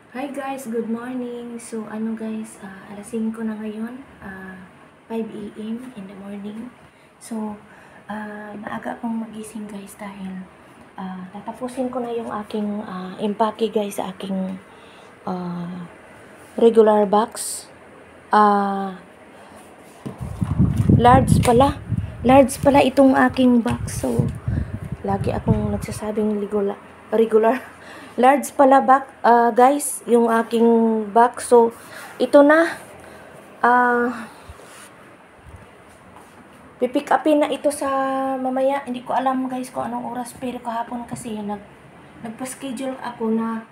Hi guys, good morning. So ano guys, alas 5 na ngayon, 5 AM in the morning. So maaga akong magising guys dahil tatapusin ko na yung aking empake guys sa aking regular box. Large pala. Large pala itong aking box. So lagi akong nagsasabing regular. Large pala guys, yung aking box. So ito na. Pipick upin na ito sa mamaya. Hindi ko alam guys kung anong oras, pero kahapon kasi nagpa-schedule ako na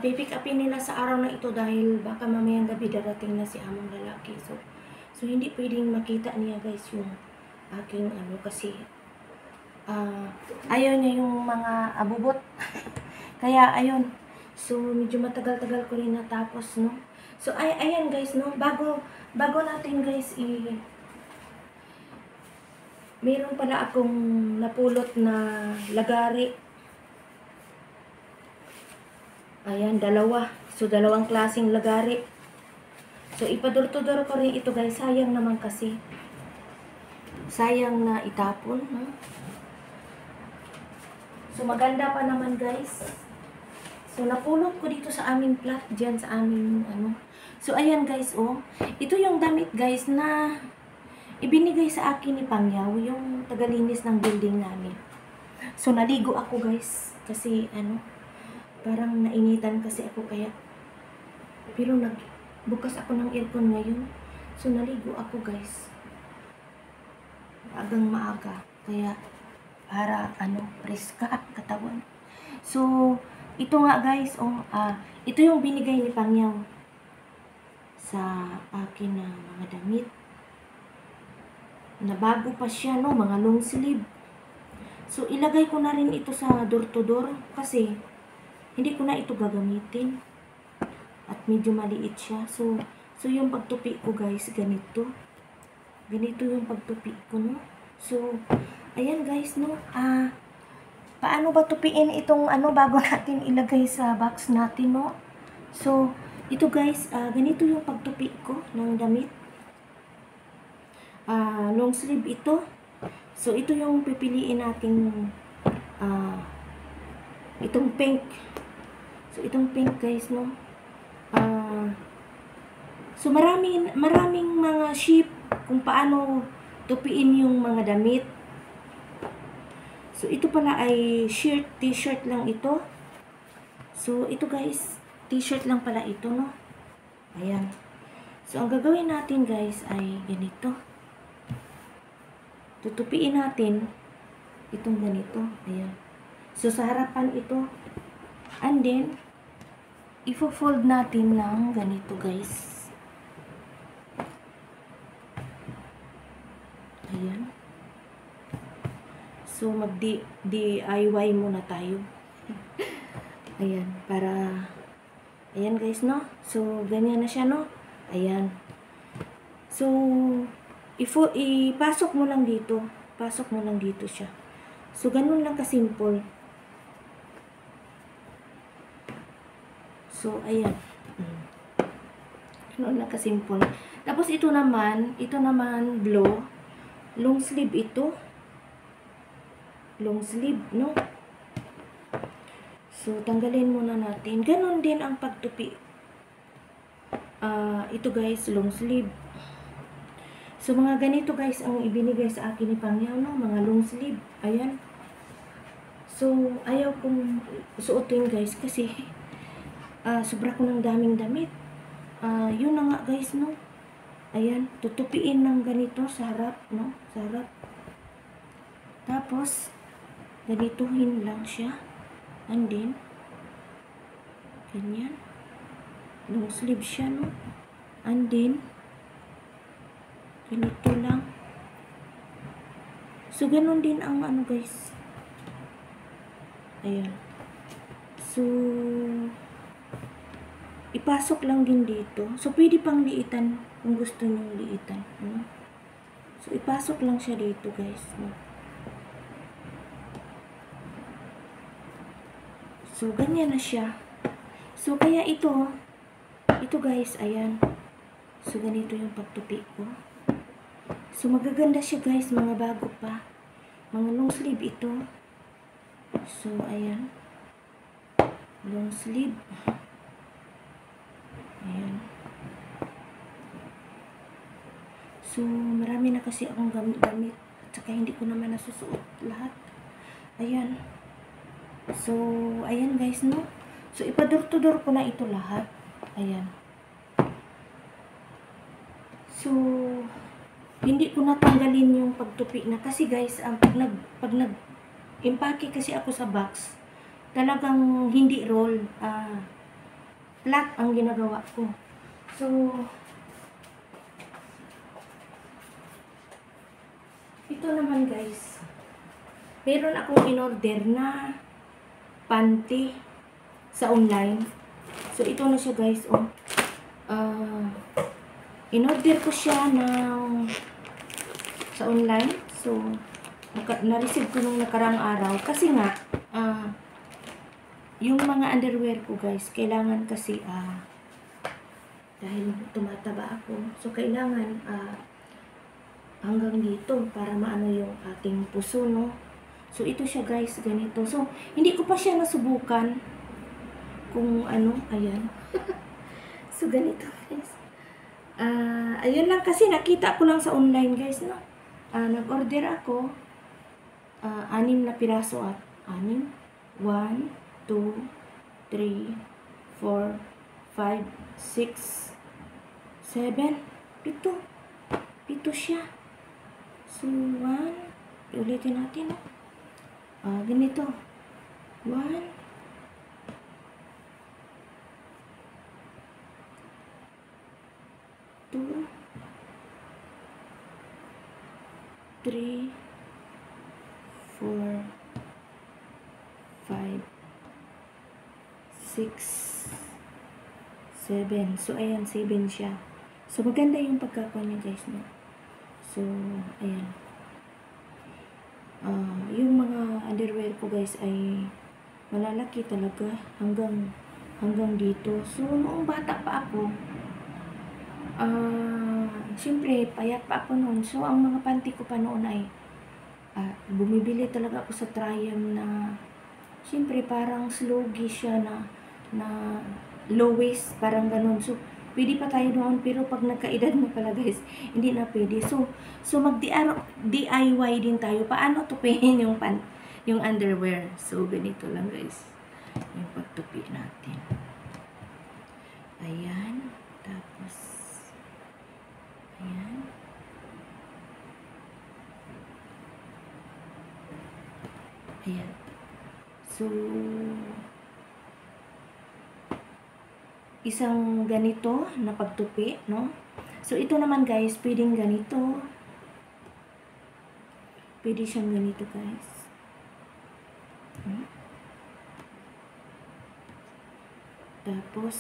pipick upin nila sa araw na ito dahil baka mamayang gabi darating na si among lalaki. So hindi pwedeng makita niya guys yung aking kasi ayaw niya yung mga abubot. Kaya ayun. So medyo matagal-tagal ko rin natapos, no. So ayan guys, no, bago natin guys meron pala akong napulot na lagari. Ayan, dalawa. So dalawang klaseng lagari. So ipadurtudor ko rin ito guys. Sayang naman kasi. Sayang na itapon, no? So maganda pa naman guys. So napulot ko dito sa aming flat, dyan sa aming So ayan guys, oh. Ito yung damit guys na ibinigay sa akin ni Pangyaw, yung tagalinis ng building namin. So naligo ako guys kasi parang nainitan kasi ako kaya, pero nagbukas ako ng aircon ngayon. So naligo ako guys. Maaga kaya para preska katawan. So ito nga guys, ito yung binigay ni Pangyaw sa akin na mga damit. Na bago pa siya, no, mga long sleeve. So ilagay ko na rin ito sa door to door kasi hindi ko na ito gagamitin. At medyo maliit siya. So yung pagtupi ko guys, ganito. Ganito yung pagtupi ko, no. So ayan guys, no. Paano ba tupiin itong bago natin ilagay sa box natin, no? So, ito guys, ganito yung pagtupi ko ng damit. Long sleeve ito. So, ito yung pipiliin natin itong pink. So, itong pink guys, no? So, maraming mga shape kung paano tupiin yung mga damit. So, ito pala ay t-shirt lang ito. So, ito guys, t-shirt lang pala ito, no? Ayan. So, ang gagawin natin guys ay ganito. Tutupiin natin itong ganito. Ayan. So, sa harapan ito. And then, ifo-fold natin ng ganito guys. Ayan. So, mag-DIY muna tayo. Ayan, ayan guys, no? So, ganyan na siya, no? Ayan. So, ipasok mo lang dito. Pasok mo lang dito siya. So, ganun lang kasimple. So, ayan. Ganun lang kasimple. Tapos, ito naman blue. Long sleeve ito. Long sleeve, no? So, tanggalin muna natin. Ganon din ang pagtupi. Ito guys, long sleeve. So, mga ganito guys ang ibinigay sa akin ni Pangyaw, no? Mga long sleeve. Ayan. So, ayaw kong suotin guys kasi sobra ko ng daming damit. Yun na nga guys, no? Ayan. Tutupiin ng ganito sa harap, no? Sa harap. Tapos, ganituhin lang siya. And then, ganyan. Long sleeve siya, no? And then, ganito lang. So, ganun din ang guys. Ayan. So, ipasok lang din dito. So, pwede pang liitan kung gusto nyo liitan. No? So, ipasok lang siya dito, guys. No? So, ganyan na siya. So, kaya ito guys, ayan. So, ganito yung pagtupi ko. So, magaganda siya guys, mga bago pa. Mga long sleeve ito. So, ayan. Long sleeve. Ayan. So, marami na kasi akong gamit. At saka hindi ko naman nasusuot lahat. Ayan. So, ayan guys, no? So, ipador-to-door ko na ito lahat. Ayan. So, hindi ko natanggalin yung pagtupi na. Kasi guys, pag nag-impake kasi ako sa box, talagang hindi roll. Flat ang ginagawa ko. So, ito naman guys, meron akong in-order na panty sa online. So, ito na siya guys, oh. In-order ko siya sa online. So, na-receive ko nung nakarang araw. Kasi nga, yung mga underwear ko guys, kailangan kasi, dahil tumataba ako, so kailangan, hanggang dito, para maano yung ating puso, no? So, ito siya guys, ganito. So, hindi ko pa siya nasubukan kung ano, ayan. So, ganito guys. Ayun lang kasi nakita ko lang sa online guys, no? Nag-order ako, 6 na piraso at 6. 1, 2, 3, 4, 5, 6, 7, 7. 7 siya. So, 1, ulitin natin, no? Ganito. 1, 2, 3, 4, 5, 6, 7. So, ayan, 7 siya. So, maganda yung pagkakawa niya, guys, no? So, ayan. Yung mga underwear ko, guys, ay malalaki talaga hanggang dito. So, noong bata pa ako, siyempre, payat pa ako noon. So, ang mga panty ko pa noon ay bumibili talaga ako sa Triumph na siyempre, parang slogy siya na low waist, parang ganun. So, pwede pa tayo noon, pero pag nagkaedad na pala guys, hindi na pwede. So mag-DIY din tayo. Paano tupihin yung underwear? So, ganito lang guys, yung pagtupi natin. Ayan. Tapos, ayan. Ayan. So, isang ganito na pagtupi, no? So, ito naman guys, pwedeng ganito. Pwede siyang ganito guys. Tapos,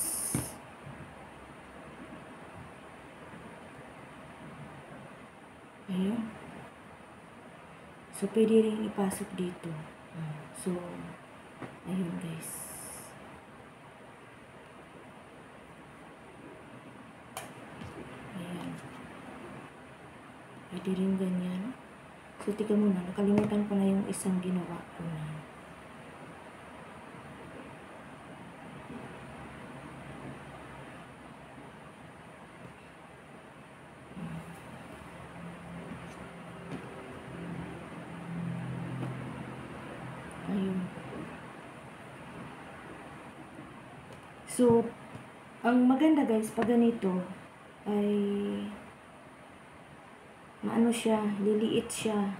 ayun. So, pwede rin ipasok dito. So, ayun guys. Ayan. Pwede rin ganyan. So, tika muna. Nakalimutan ko na yung isang ginawa ko na. Ayun. So, ang maganda guys, pag ganito, ay maano siya, liliit siya.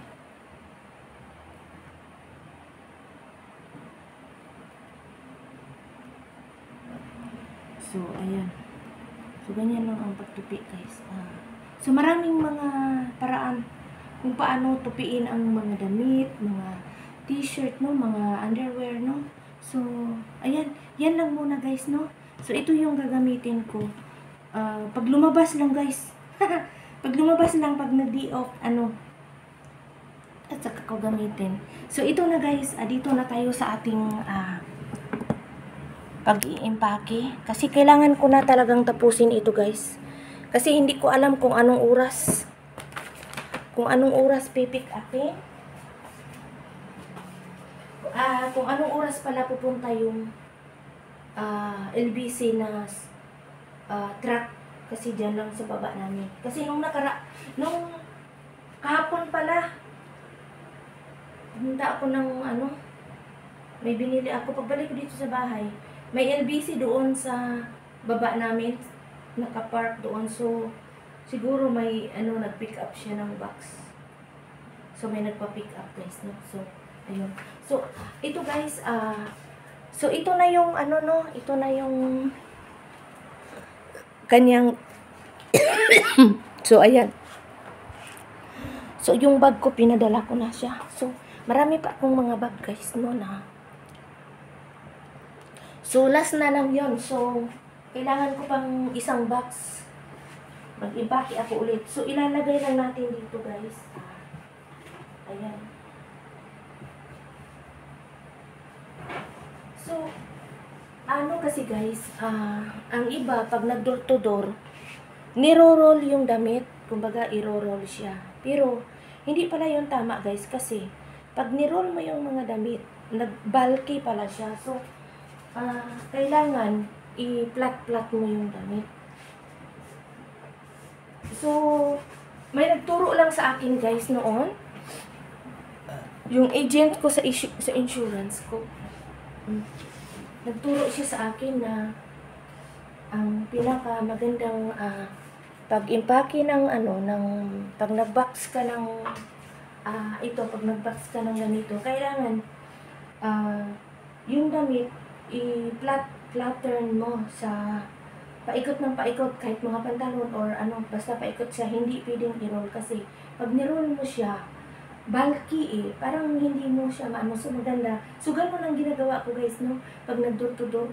So, ayan. So, ganyan lang ang pagtupi guys. So, maraming mga paraan kung paano tupiin ang mga damit, mga t-shirt, no, mga underwear, no. So, ayan. Yan lang muna guys, no. So, ito yung gagamitin ko. Pag lumabas lang guys. Pag lumabas lang, pag nag-day off, at saka ko gamitin. So, ito na guys. Dito na tayo sa ating pag-i-impake. Kasi kailangan ko na talagang tapusin ito guys. Kasi hindi ko alam kung anong oras. Kung anong oras pipick upin. Kung anong oras pala pupunta yung LBC na truck. Kasi dyan lang sa baba namin. Kasi nung kahapon pala, pumunta ako ng may binili ako. Pagbalik ko dito sa bahay, may LBC doon sa baba namin, nakapark doon. So, siguro may nag-pick up siya ng box. So, may nagpa-pick up guys, no? So, ayun. So, ito guys, so ito na yung ito na yung kanyang so, ayan. So, yung bag ko, pinadala ko na siya. So, marami pa akong mga bag guys, no, na. So, last na lang yon. So, kailangan ko pang isang box. Mag-impake ako ulit. So, ilalagay lang natin dito guys. Ayan. So, kasi guys, ang iba, pag nag-door to door, niro-roll yung damit. Kumbaga, iro-roll siya. Pero, hindi pala yung tama guys. Kasi, pag niroll mo yung mga damit, nag-bulky pala siya. So, kailangan i-plat-plat mo yung damit. So, may nagturo lang sa akin guys noon. Yung agent ko sa insurance ko. Nagturo siya sa akin na ang pinaka magandang pag-impake ng pag nag-box ka ng pag nag-box ka ng ganito, kailangan yung damit i-pattern mo sa paikot ng paikot, kahit mga pantalon or basta paikot siya, hindi pwedeng i-roll kasi pag ni-roll mo siya, bulky parang hindi mo siya so maganda. So, ganun ang ginagawa ko guys, no? Pag nag-door to door,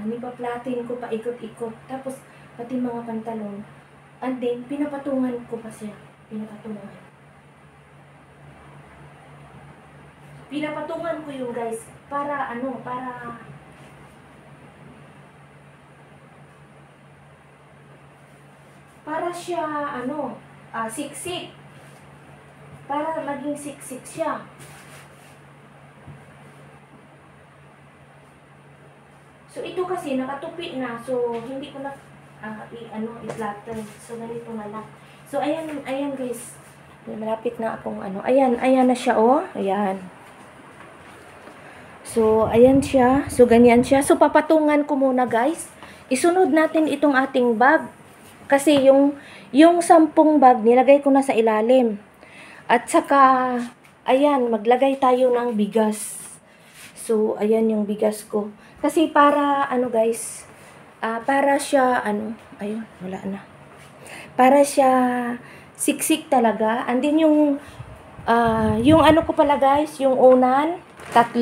nipa-platin ko paikot-ikot, tapos pati mga pantalon, and then, pinapatungan ko pa siya. Pinapatungan ko yung guys, para siya, siksik. Para maging siksik siya. So, ito kasi nakatupi na. So, hindi ko na i-flatten. So, ganito na lang. So, ayan guys. Malapit na akong Ayan na siya, oh. Ayan. So, ayan siya. So, ganyan siya. So, papatungan ko muna guys. Isunod natin itong ating bag. Kasi yung 10 bag, nilagay ko na sa ilalim. At saka, ayan, maglagay tayo ng bigas. So, ayan yung bigas ko. Kasi para, guys, para siya, ayun, wala na. Para siya siksik talaga. And then yung ko pala guys, yung unan, 3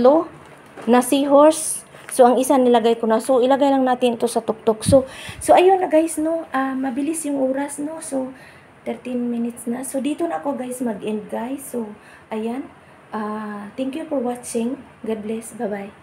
na seahorse. So, ang isa nilagay ko na. So, ilagay lang natin ito sa tuktok. So ayun na guys, no. Mabilis yung oras, no. So, 13 minutes na. So, dito na ako guys mag-end guys. So, ayan. Thank you for watching. God bless. Bye-bye.